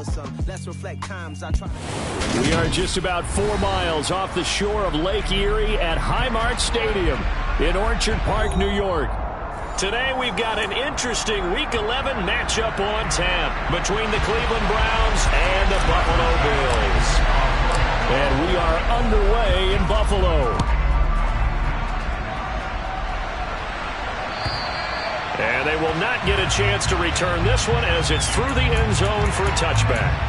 recover some. Let's reflect times I try to... We are just about 4 miles off the shore of Lake Erie at Highmark Stadium in Orchard Park, New York. Today we've got an interesting Week 11 matchup on tap between the Cleveland Browns and the Buffalo Bills. And we are underway in Buffalo. And they will not get a chance to return this one as it's through the end zone for a touchback.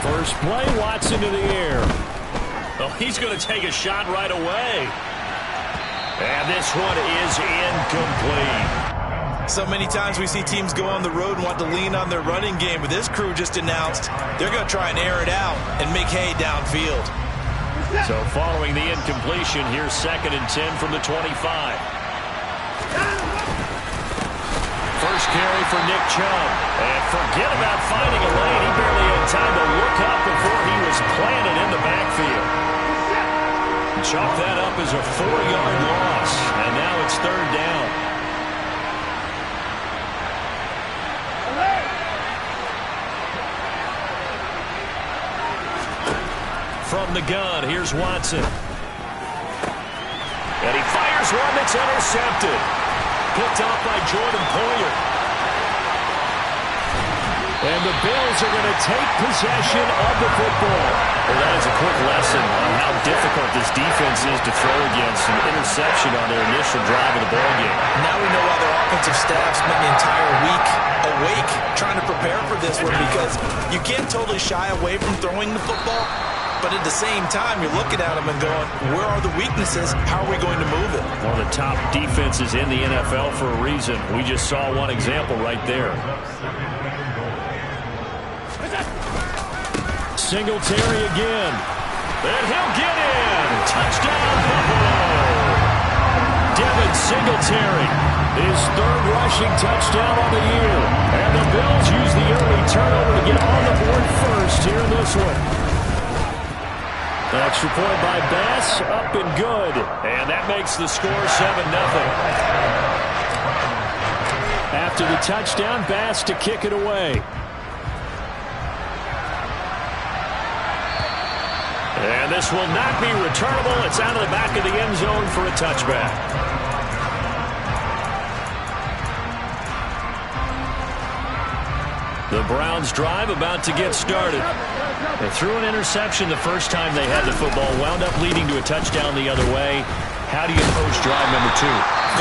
First play, Watson to the air. Oh, he's going to take a shot right away. And this one is incomplete. So many times we see teams go on the road and want to lean on their running game, but this crew just announced they're going to try and air it out and make hay downfield. So following the incompletion, here's 2nd and 10 from the 25. First carry for Nick Chubb. And forget about finding a lane. He barely had time to look up before he was planted in the backfield. Chalk that up as a 4-yard loss. And now it's 3rd down. From the gun, here's Watson. And he fires one that's intercepted. Picked off by Jordan Poyer. And the Bills are going to take possession of the football. Well, that is a quick lesson on how difficult this defense is to throw against an interception on their initial drive of the ballgame. Now we know why their offensive staff spent the entire week awake trying to prepare for this one, because you can't totally shy away from throwing the football. But at the same time, you're looking at them and going, where are the weaknesses? How are we going to move it? One of the top defenses in the NFL for a reason. We just saw one example right there. Singletary again. And he'll get in. Touchdown, Buffalo. Devin Singletary, his 3rd rushing touchdown on the year. And the Bills use the early turnover to get on the board first here in this one. Extra point by Bass, up and good. And that makes the score 7-0. After the touchdown, Bass to kick it away. And this will not be returnable. It's out of the back of the end zone for a touchback. The Browns drive about to get started. They threw an interception the first time they had the football, wound up leading to a touchdown the other way. How do you approach drive number 2?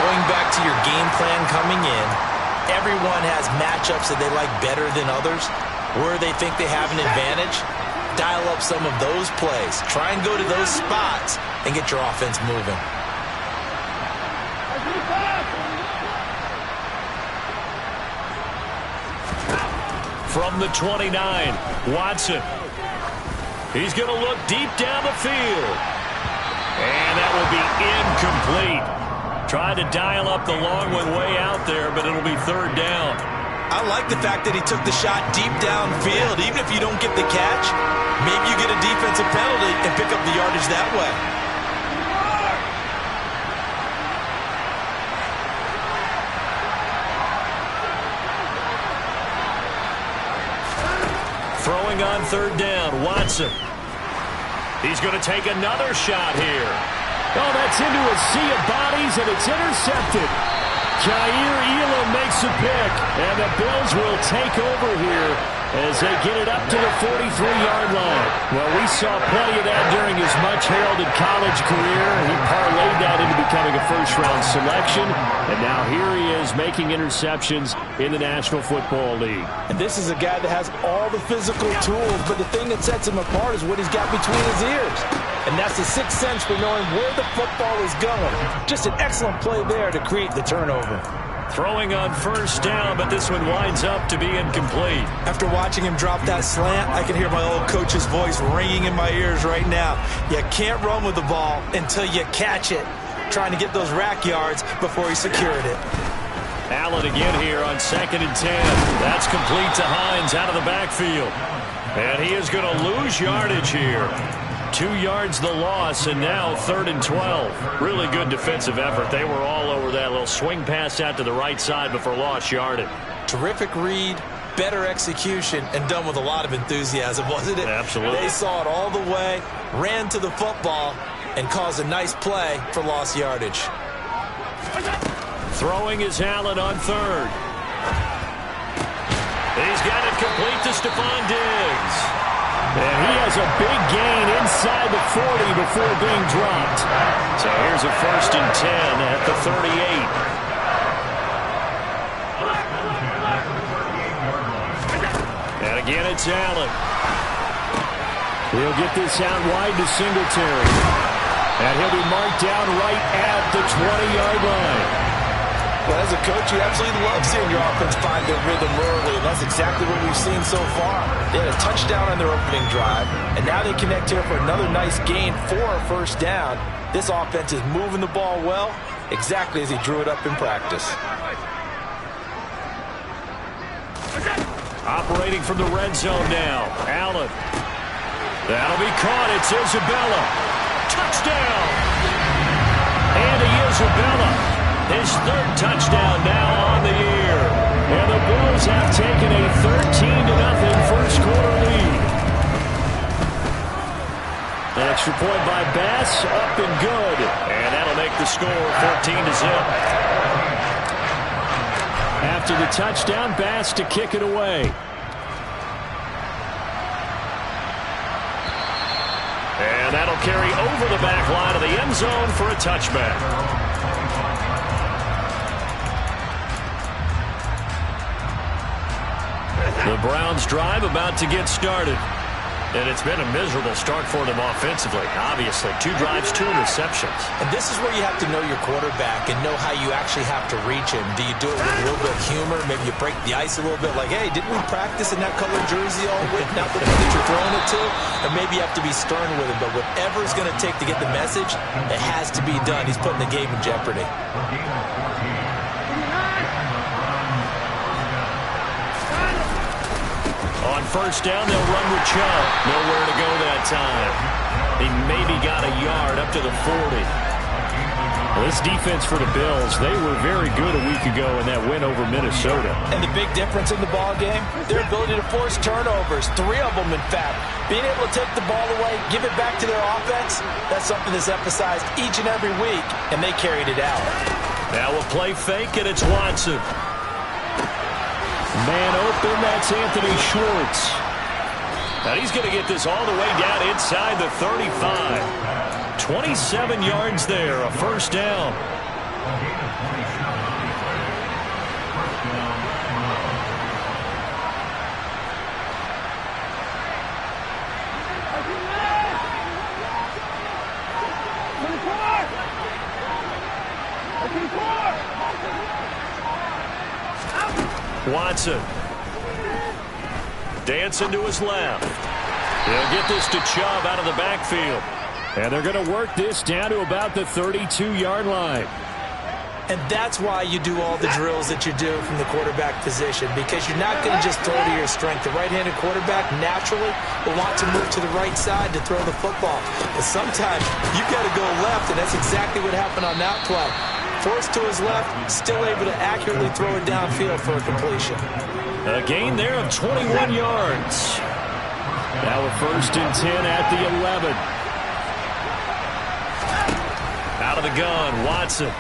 Going back to your game plan coming in, everyone has matchups that they like better than others. Where they think they have an advantage, dial up some of those plays. Try and go to those spots and get your offense moving. From the 29, Watson. He's going to look deep down the field. And that will be incomplete. Tried to dial up the long one way out there, but it'll be 3rd down. I like the fact that he took the shot deep downfield. Even if you don't get the catch, maybe you get a defensive penalty and pick up the yardage that way. Throwing on 3rd down, Watson. He's going to take another shot here. Oh, that's into a sea of bodies, and it's intercepted. Jair Elam makes a pick, and the Bills will take over here as they get it up to the 43-yard line. Well, we saw plenty of that during his much-heralded college career. He parlayed that into becoming a first-round selection, and now here he is making interceptions in the National Football League. And this is a guy that has all the physical tools, but the thing that sets him apart is what he's got between his ears. And that's the sixth sense for knowing where the football is going. Just an excellent play there to create the turnover. Throwing on first down, but this one winds up to be incomplete. After watching him drop that slant, I can hear my old coach's voice ringing in my ears right now. You can't run with the ball until you catch it. Trying to get those rack yards before he secured it. Allen again here on 2nd and 10. That's complete to Hines out of the backfield. And he is going to lose yardage here. 2 yards the loss, and now 3rd and 12. Really good defensive effort. They were all over that little swing pass out to the right side before lost yardage. Terrific read, better execution, and done with a lot of enthusiasm, wasn't it? Absolutely. They saw it all the way, ran to the football, and caused a nice play for lost yardage. Throwing is Allen on 3rd. He's got it complete to Stephon Diggs. And he has a big gain inside the 40 before being dropped. So here's a 1st and 10 at the 38. And again, it's Allen. He'll get this out wide to Singletary. And he'll be marked down right at the 20-yard line. Well, as a coach, you absolutely love seeing your offense find their rhythm early, and that's exactly what we've seen so far. They had a touchdown on their opening drive, and now they connect here for another nice gain for a 1st down. This offense is moving the ball well, exactly as he drew it up in practice. Operating from the red zone now. Allen. That'll be caught. It's Isabella. Touchdown. Andy Isabella. His 3rd touchdown now on the year. And the Bills have taken a 13-0 first quarter lead. An extra point by Bass, up and good. And that'll make the score 14-0. After the touchdown, Bass to kick it away. And that'll carry over the back line of the end zone for a touchback. The Browns drive about to get started. And it's been a miserable start for them offensively. Obviously, 2 drives, 2 interceptions. And this is where you have to know your quarterback and know how you actually have to reach him. Do you do it with a little bit of humor? Maybe you break the ice a little bit like, hey, didn't we practice in that colored jersey all week? Not the one that you're throwing it to. Or maybe you have to be stern with him. But whatever it's going to take to get the message, it has to be done. He's putting the game in jeopardy. On first down, they'll run with Chubb. Nowhere to go that time. He maybe got a yard up to the 40. Well, this defense for the Bills, they were very good a week ago in that win over Minnesota. And the big difference in the ball game, their ability to force turnovers, 3 of them in fact. Being able to take the ball away, give it back to their offense, that's something that's emphasized each and every week, and they carried it out. Now a play fake, and it's Watson. Man open, that's Anthony Schwartz. Now he's going to get this all the way down inside the 35. 27 yards there, a 1st down. Watson. Dancing to his left. He'll get this to Chubb out of the backfield. And they're going to work this down to about the 32-yard line. And that's why you do all the drills that you do from the quarterback position, because you're not going to just throw to your strength. The right-handed quarterback naturally will want to move to the right side to throw the football. But sometimes you've got to go left, and that's exactly what happened on that play. Forced to his left, still able to accurately throw it downfield for a completion. A gain there of 21 yards. Now a 1st and 10 at the 11. Out of the gun, Watson.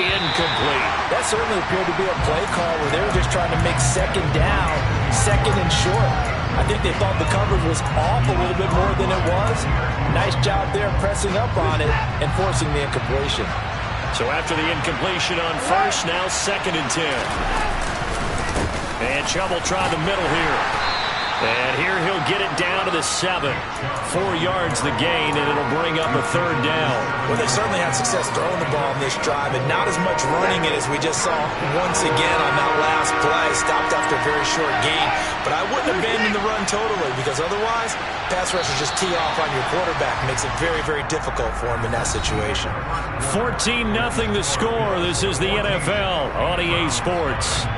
Incomplete. That certainly appeared to be a play call where they were just trying to make 2nd down, 2nd and short. I think they thought the coverage was off a little bit more than it was. Nice job there pressing up on it and forcing the incompletion. So after the incompletion on first, now 2nd and 10. And Chubb will try the middle here. And here he'll get it down to the 7. 4 yards the gain, and it'll bring up a 3rd down. Well, they certainly had success throwing the ball in this drive, and not as much running it as we just saw once again on that last play. Stopped after a very short gain. But I wouldn't abandon the run totally, because otherwise, pass rushers just tee off on your quarterback. Makes it very, very difficult for him in that situation. 14-0 the score. This is the NFL on EA Sports.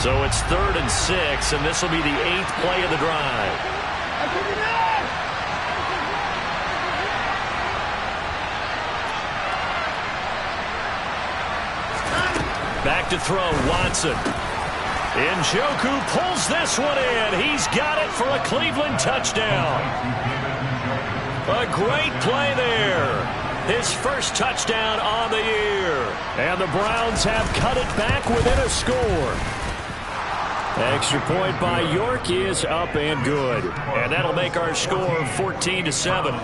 So it's 3rd and 6, and this will be the 8th play of the drive. Back to throw, Watson. Njoku pulls this one in. He's got it for a Cleveland touchdown. A great play there. His first touchdown on the year. And the Browns have cut it back within a score. Extra point by York is up and good. And that'll make our score 14-7.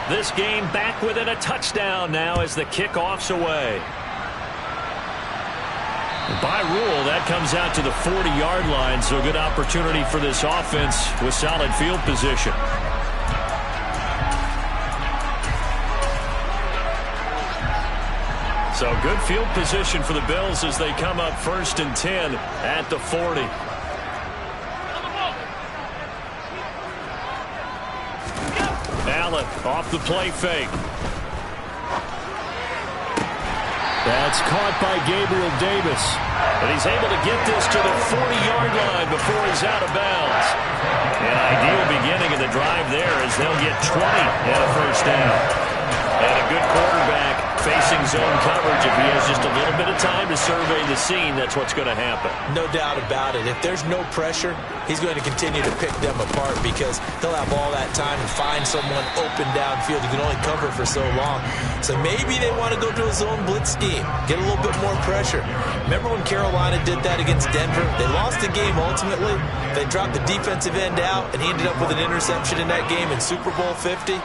This game back within a touchdown now as the kickoff's away. By rule, that comes out to the 40-yard line, so good opportunity for this offense with solid field position. So good field position for the Bills as they come up 1st and 10 at the 40. Allen off the play fake. That's caught by Gabriel Davis. And he's able to get this to the 40-yard line before he's out of bounds. An ideal beginning of the drive there as they'll get 20 and a 1st down. And a good quarterback facing zone coverage. If he has just a little bit of time to survey the scene, that's what's going to happen. No doubt about it. If there's no pressure, he's going to continue to pick them apart because he'll have all that time to find someone open downfield. He can only cover for so long. So maybe they want to go to a zone blitz scheme, get a little bit more pressure. Remember when Carolina did that against Denver? They lost the game ultimately. They dropped the defensive end out, and he ended up with an interception in that game in Super Bowl 50.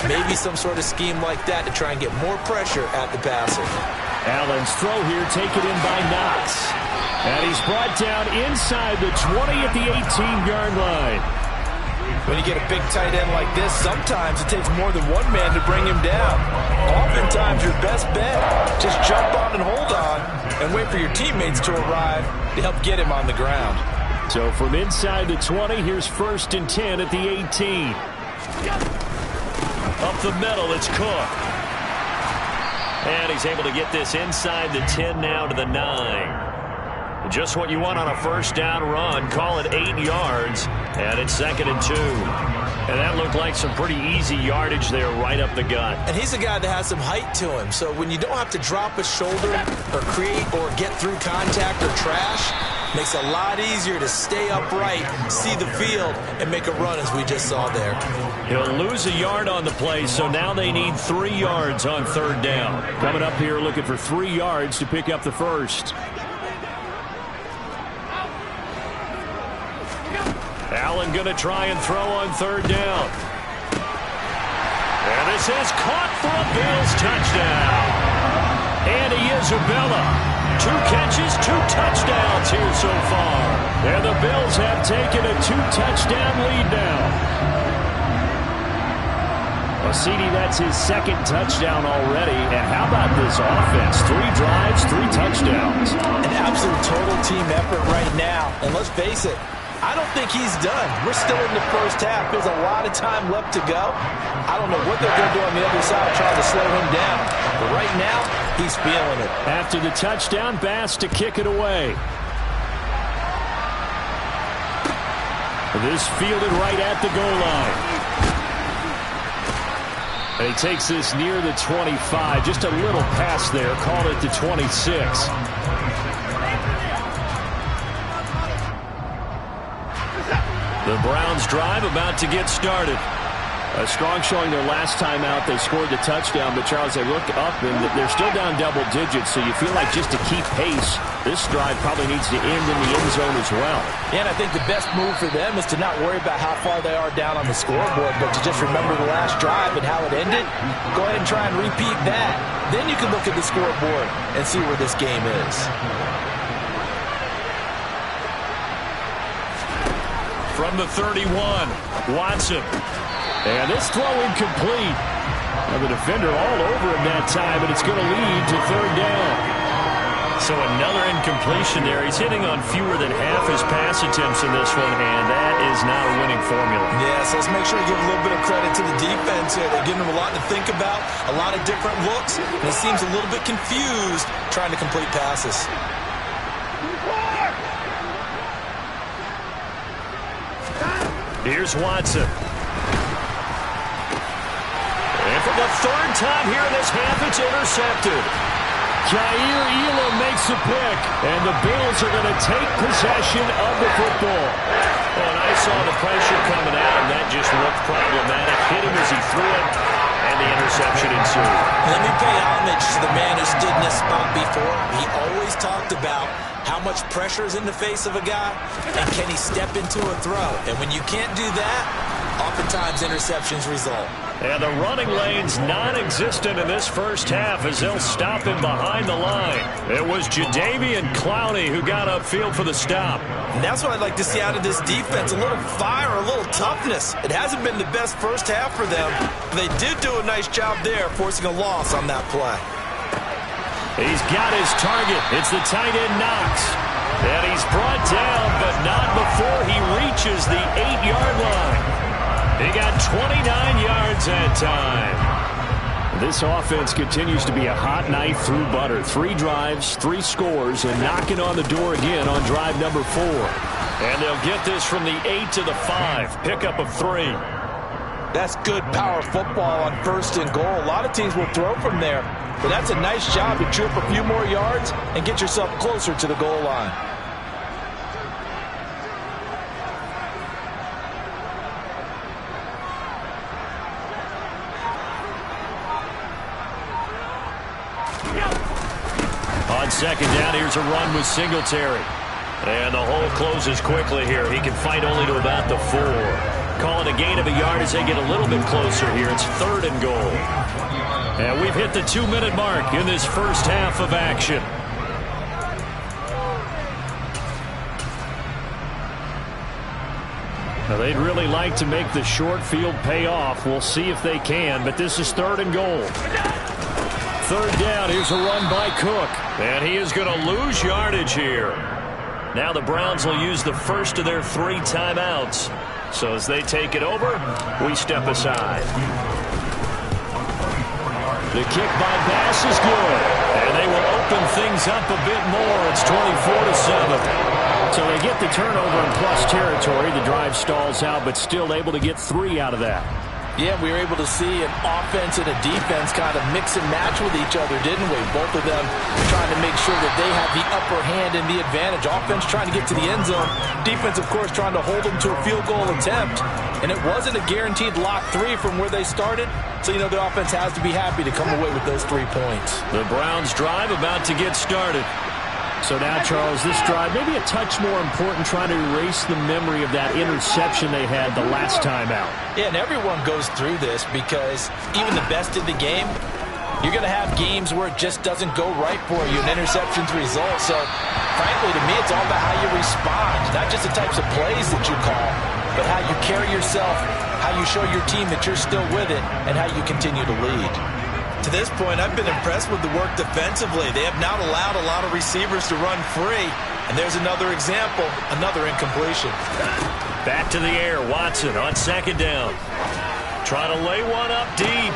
Maybe some sort of scheme like that to try and get more pressure at the passer. Allen's throw here taken in by Knox. And he's brought down inside the 20 at the 18-yard line. When you get a big tight end like this, sometimes it takes more than one man to bring him down. Oftentimes, your best bet, just jump on and hold on and wait for your teammates to arrive to help get him on the ground. So from inside the 20, here's 1st and 10 at the 18. Up the middle, it's Cook. And he's able to get this inside the 10 now to the 9. Just what you want on a 1st down run. Call it 8 yards. And it's 2nd and 2. And that looked like some pretty easy yardage there right up the gut. And he's a guy that has some height to him. So when you don't have to drop a shoulder or create or get through contact or trash, makes it a lot easier to stay upright, see the field, and make a run as we just saw there. He'll lose a yard on the play, so now they need 3 yards on 3rd down. Coming up here looking for 3 yards to pick up the 1st. Allen going to try and throw on 3rd down. And this is caught for a Bills touchdown. Andy Isabella. 2 catches, 2 touchdowns here so far. And the Bills have taken a 2-touchdown lead now. Well, CD, that's his 2nd touchdown already. And how about this offense? 3 drives, 3 touchdowns. An absolute total team effort right now. And let's face it, I don't think he's done. We're still in the 1st half. There's a lot of time left to go. I don't know what they're going to do on the other side trying to slow him down. But right now, he's feeling it. After the touchdown, Bass to kick it away. This fielded right at the goal line. And he takes this near the 25. Just a little pass there. Called it the 26. The Browns drive about to get started. A strong showing their last time out. They scored the touchdown, but Charles, they look up and they're still down double digits, so you feel like just to keep pace, this drive probably needs to end in the end zone as well. Yeah, and I think the best move for them is to not worry about how far they are down on the scoreboard, but to just remember the last drive and how it ended. Go ahead and try and repeat that. Then you can look at the scoreboard and see where this game is. From the 31, Watson. And this throw incomplete. Now the defender all over him that time, and it's going to lead to third down. So another incompletion there. He's hitting on fewer than half his pass attempts in this one, and that is not a winning formula. Yeah, so let's make sure we give a little bit of credit to the defense here. They're giving them a lot to think about, a lot of different looks, and it seems a little bit confused trying to complete passes. Here's Watson. And for the third time here in this half, it's intercepted. Jair Elam makes a pick, and the Bills are going to take possession of the football. Oh, and I saw the pressure coming at him. That just looked problematic. Hit him as he threw it, and the interception ensued. Let me pay homage to the man who stood in this spot before. He always talked about how much pressure is in the face of a guy, and can he step into a throw. And when you can't do that, oftentimes interceptions result. And the running lane's non-existent in this first half as they'll stop him behind the line. It was Jadeveon Clowney who got upfield for the stop. And that's what I'd like to see out of this defense, a little fire, a little toughness. It hasn't been the best first half for them. They did do a nice job there, forcing a loss on that play. He's got his target. It's the tight end Knox. And he's brought down, but not before he reaches the 8-yard line. He got 29 yards that time. This offense continues to be a hot knife through butter. 3 drives, 3 scores, and knocking on the door again on drive number 4. And they'll get this from the 8 to the 5. Pickup of 3. That's good power football on 1st and goal. A lot of teams will throw from there, but that's a nice job to trip a few more yards and get yourself closer to the goal line. On 2nd down, here's a run with Singletary. And the hole closes quickly here. He can fight only to about the 4. Call it a gain of a yard as they get a little bit closer here. It's 3rd and goal. And we've hit the 2-minute mark in this first half of action. Now, they'd really like to make the short field pay off. We'll see if they can, but this is 3rd and goal. 3rd down, here's a run by Cook. And he is going to lose yardage here. Now the Browns will use the first of their 3 timeouts. So as they take it over, we step aside. The kick by Bass is good. And they will open things up a bit more. It's 24-7. So they get the turnover in plus territory. The drive stalls out, but still able to get 3 out of that. Yeah, we were able to see an offense and a defense kind of mix and match with each other, didn't we? Both of them trying to make sure that they have the upper hand and the advantage. Offense trying to get to the end zone. Defense, of course, trying to hold them to a field goal attempt. And it wasn't a guaranteed lock 3 from where they started. So, you know, the offense has to be happy to come away with those 3 points. The Browns drive about to get started. So now, Charles, this drive maybe a touch more important, trying to erase the memory of that interception they had the last time out. Yeah, and everyone goes through this because even the best in the game, you're going to have games where it just doesn't go right for you, and interceptions result. So, frankly, to me, it's all about how you respond, not just the types of plays that you call, but how you carry yourself, how you show your team that you're still with it, and how you continue to lead. To this point, I've been impressed with the work defensively. They have not allowed a lot of receivers to run free. And there's another example, another incompletion. Back to the air, Watson on 2nd down. Trying to lay one up deep.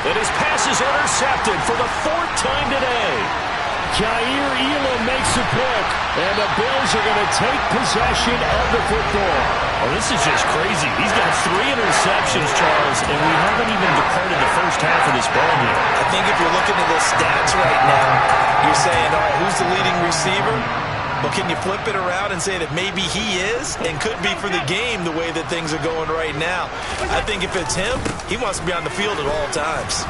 And his pass is intercepted for the 4th time today. Jair Elam makes a pick, and the Bills are going to take possession of the football. Oh, this is just crazy. He's got 3 interceptions, Charles, and we haven't even departed the first half of this ball game. I think if you're looking at the stats right now, you're saying, all right, who's the leading receiver? But can you flip it around and say that maybe he is and could be for the game the way that things are going right now? I think if it's him, he wants to be on the field at all times.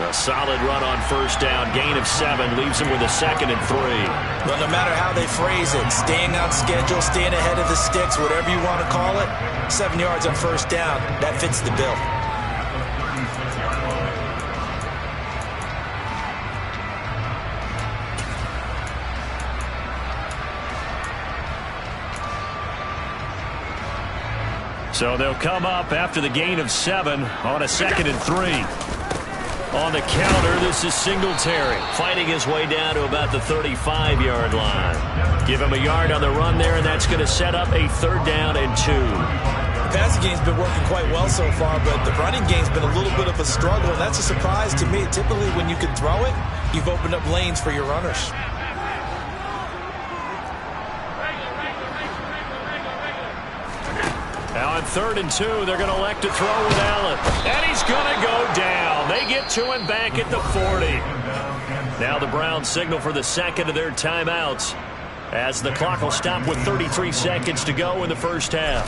A solid run on first down. Gain of 7 leaves him with a 2nd and 3. But no matter how they phrase it, staying on schedule, staying ahead of the sticks, whatever you want to call it, 7 yards on first down, that fits the bill. So they'll come up after the gain of 7 on a 2nd and 3. On the counter, this is Singletary, fighting his way down to about the 35-yard line. Give him a yard on the run there, and that's going to set up a 3rd down and 2. The passing game's been working quite well so far, but the running game's been a little bit of a struggle, and that's a surprise to me. Typically, when you can throw it, you've opened up lanes for your runners. Now on 3rd and 2, they're going to elect to throw with Allen. And he's going to go down. They get to him back at the 40. Now the Browns signal for the 2nd of their timeouts, as the clock will stop with 33 seconds to go in the first half.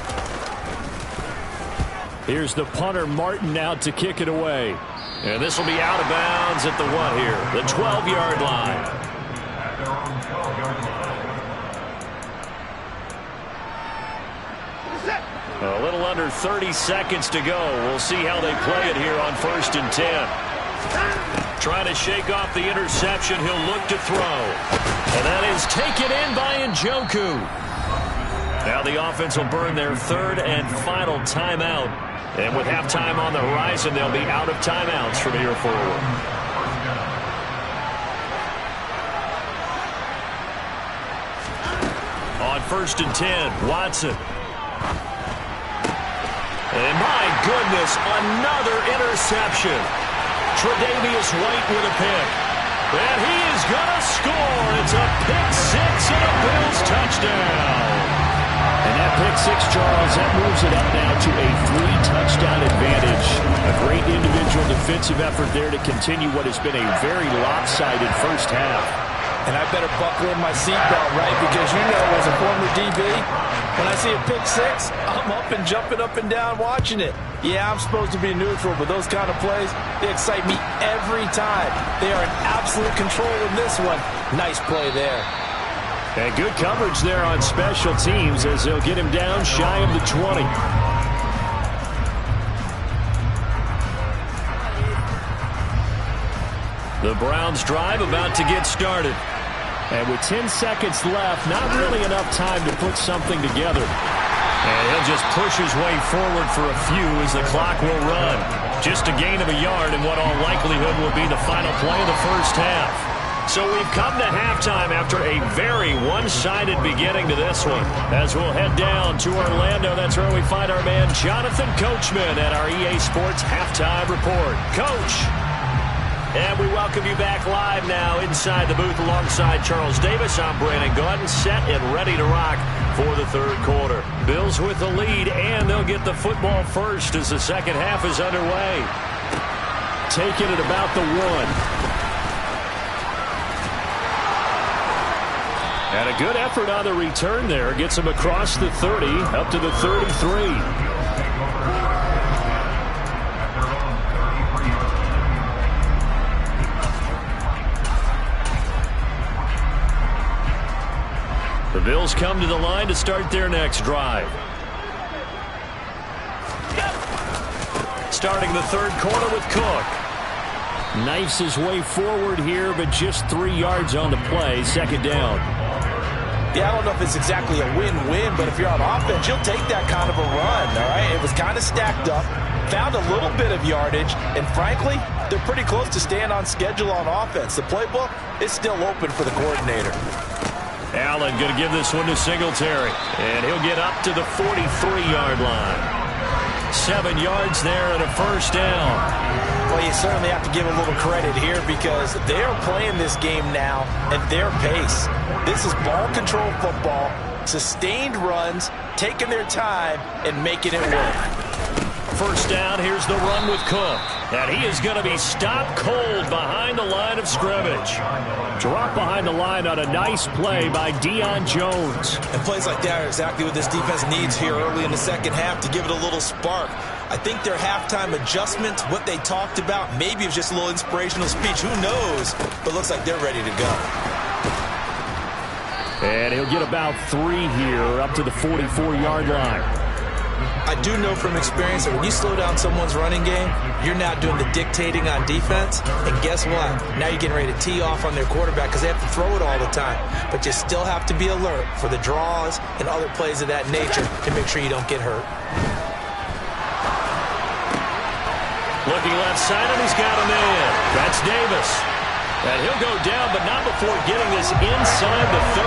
Here's the punter, Martin, out to kick it away. And this will be out of bounds at the what here? The 12-yard line. A little under 30 seconds to go. We'll see how they play it here on 1st and 10. Trying to shake off the interception. He'll look to throw. And that is taken in by Njoku. Now the offense will burn their 3rd and final timeout. And with halftime on the horizon, they'll be out of timeouts from here forward. On 1st and 10, Watson. And my goodness, another interception. Tre'Davious White with a pick. And he is going to score. It's a pick 6 and a Bills touchdown. And that pick 6, Charles, that moves it up now to a 3-touchdown advantage. A great individual defensive effort there to continue what has been a very lopsided first half. And I better buckle in my seatbelt, right? Because you know, as a former DB, when I see a pick 6, I'm up and jumping up and down watching it. Yeah, I'm supposed to be neutral, but those kind of plays, they excite me every time. They are in absolute control in this one. Nice play there. And good coverage there on special teams as they'll get him down shy of the 20. The Browns drive about to get started. And with 10 seconds left, not really enough time to put something together. And he'll just push his way forward for a few as the clock will run. Just a gain of a yard in what all likelihood will be the final play of the first half. So we've come to halftime after a very one-sided beginning to this one. As we'll head down to Orlando, that's where we find our man Jonathan Coachman at our EA Sports Halftime Report. Coach! And we welcome you back live now inside the booth alongside Charles Davis. I'm Brandon Gaudin, set and ready to rock for the 3rd quarter. Bills with the lead, and they'll get the football first as the second half is underway. Taking it about the 1. And a good effort on the return there. Gets him across the 30, up to the 33. The Bills come to the line to start their next drive. Starting the 3rd quarter with Cook. Knifes his way forward here, but just 3 yards on the play. 2nd down. Yeah, I don't know if it's exactly a win-win, but if you're on offense, you'll take that kind of a run, all right? It was kind of stacked up, found a little bit of yardage, and frankly, they're pretty close to staying on schedule on offense. The playbook is still open for the coordinator. Allen going to give this one to Singletary, and he'll get up to the 43-yard line. 7 yards there and a first down. Well, you certainly have to give a little credit here because they are playing this game now at their pace. This is ball control football, sustained runs, taking their time, and making it work. First down, here's the run with Cook. And he is going to be stopped cold behind the line of scrimmage. Drop behind the line on a nice play by Deion Jones. And plays like that are exactly what this defense needs here early in the second half to give it a little spark. I think their halftime adjustment, what they talked about, maybe it was just a little inspirational speech. Who knows? But it looks like they're ready to go. And he'll get about 3 here up to the 44-yard line. I do know from experience that when you slow down someone's running game, you're now doing the dictating on defense. And guess what? Now you're getting ready to tee off on their quarterback because they have to throw it all the time. But you still have to be alert for the draws and other plays of that nature to make sure you don't get hurt. Looking left side, and he's got him in. That's Davis. And he'll go down, but not before getting this inside the 30.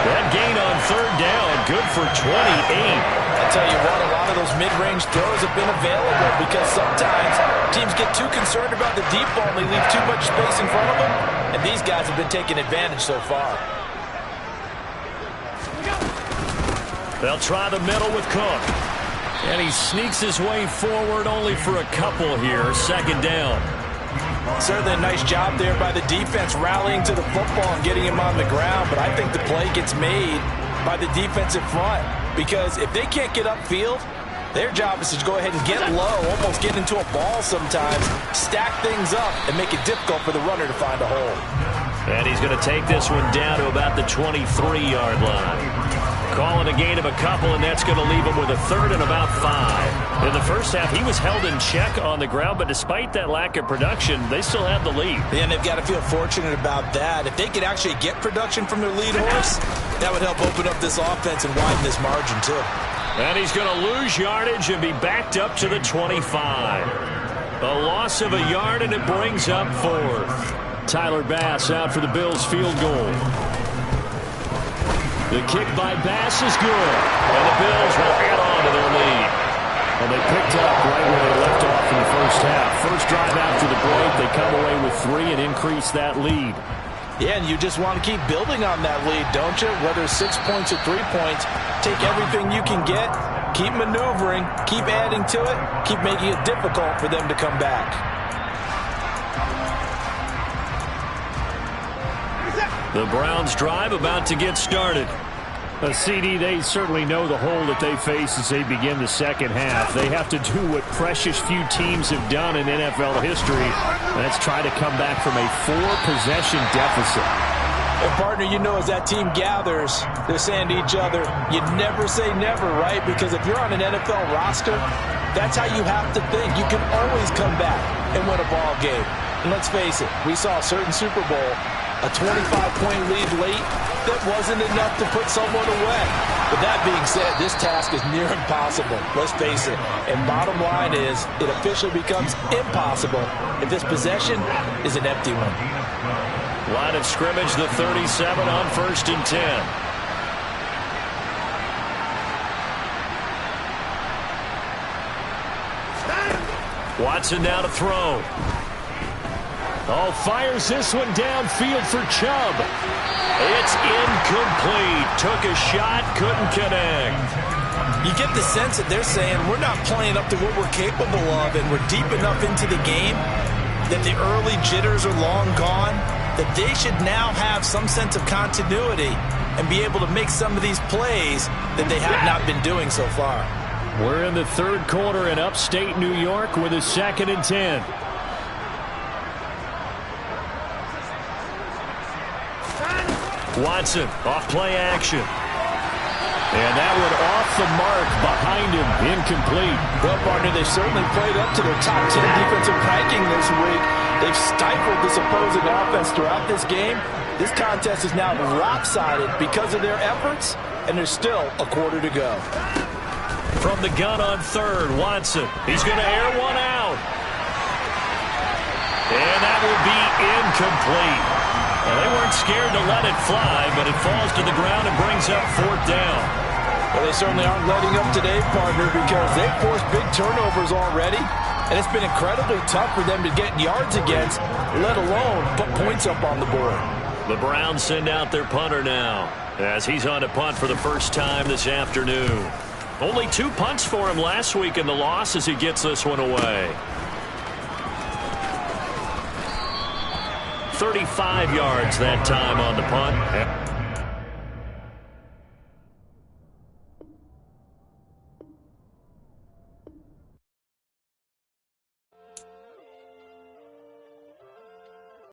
That gain on 3rd down, good for 28. I tell you what, a lot of those mid-range throws have been available because sometimes teams get too concerned about the deep ball and they leave too much space in front of them, and these guys have been taking advantage so far. They'll try the middle with Cook. And he sneaks his way forward only for a couple here, 2nd down. Certainly a nice job there by the defense rallying to the football and getting him on the ground, but I think the play gets made by the defensive front because if they can't get upfield, their job is to go ahead and get low, almost get into a ball sometimes, stack things up, and make it difficult for the runner to find a hole. And he's going to take this one down to about the 23-yard line. Calling a gain of a couple, and that's going to leave him with a 3rd and about 5. In the first half, he was held in check on the ground, but despite that lack of production, they still have the lead. And they've got to feel fortunate about that. If they could actually get production from their lead horse, that would help open up this offense and widen this margin, too. And he's going to lose yardage and be backed up to the 25. A loss of a yard, and it brings up 4th. Tyler Bass out for the Bills field goal. The kick by Bass is good, and the Bills will add on to their lead. Well, they picked up right where they left off in the first half. First drive after the break, they come away with 3 and increase that lead. Yeah, and you just want to keep building on that lead, don't you? Whether it's 6 points or 3 points, take everything you can get, keep maneuvering, keep adding to it, keep making it difficult for them to come back. The Browns drive about to get started. CD, they certainly know the hole that they face as they begin the second half. They have to do what precious few teams have done in NFL history, and that's try to come back from a 4-possession deficit. And partner, you know, as that team gathers, they're saying to each other, you never say never, right? Because if you're on an NFL roster, that's how you have to think. You can always come back and win a ball game. And let's face it, we saw a certain Super Bowl, a 25-point lead late, that wasn't enough to put someone away. But that being said, this task is near impossible. Let's face it. And bottom line is, it officially becomes impossible if this possession is an empty one. Line of scrimmage, the 37 on 1st and 10. Watson now to throw. Oh, fires this one downfield for Chubb. It's incomplete. Took a shot, couldn't connect. You get the sense that they're saying we're not playing up to what we're capable of, and we're deep enough into the game that the early jitters are long gone, that they should now have some sense of continuity and be able to make some of these plays that they have not been doing so far. We're in the 3rd quarter in upstate New York with a 2nd and 10. Watson, off play action. And that one off the mark behind him, incomplete. Well, partner, they've certainly played up to their top 10 defensive ranking this week. They've stifled this opposing offense throughout this game. This contest is now lopsided because of their efforts, and there's still a quarter to go. From the gun on 3rd, Watson. He's going to air one out. And that will be incomplete. Well, they weren't scared to let it fly, but it falls to the ground and brings up 4th down. Well, they certainly aren't letting up today, partner, because they've forced big turnovers already, and it's been incredibly tough for them to get yards against, let alone put points up on the board. The Browns send out their punter now, as he's on to punt for the first time this afternoon. Only 2 punts for him last week in the loss as he gets this one away. 35 yards that time on the punt.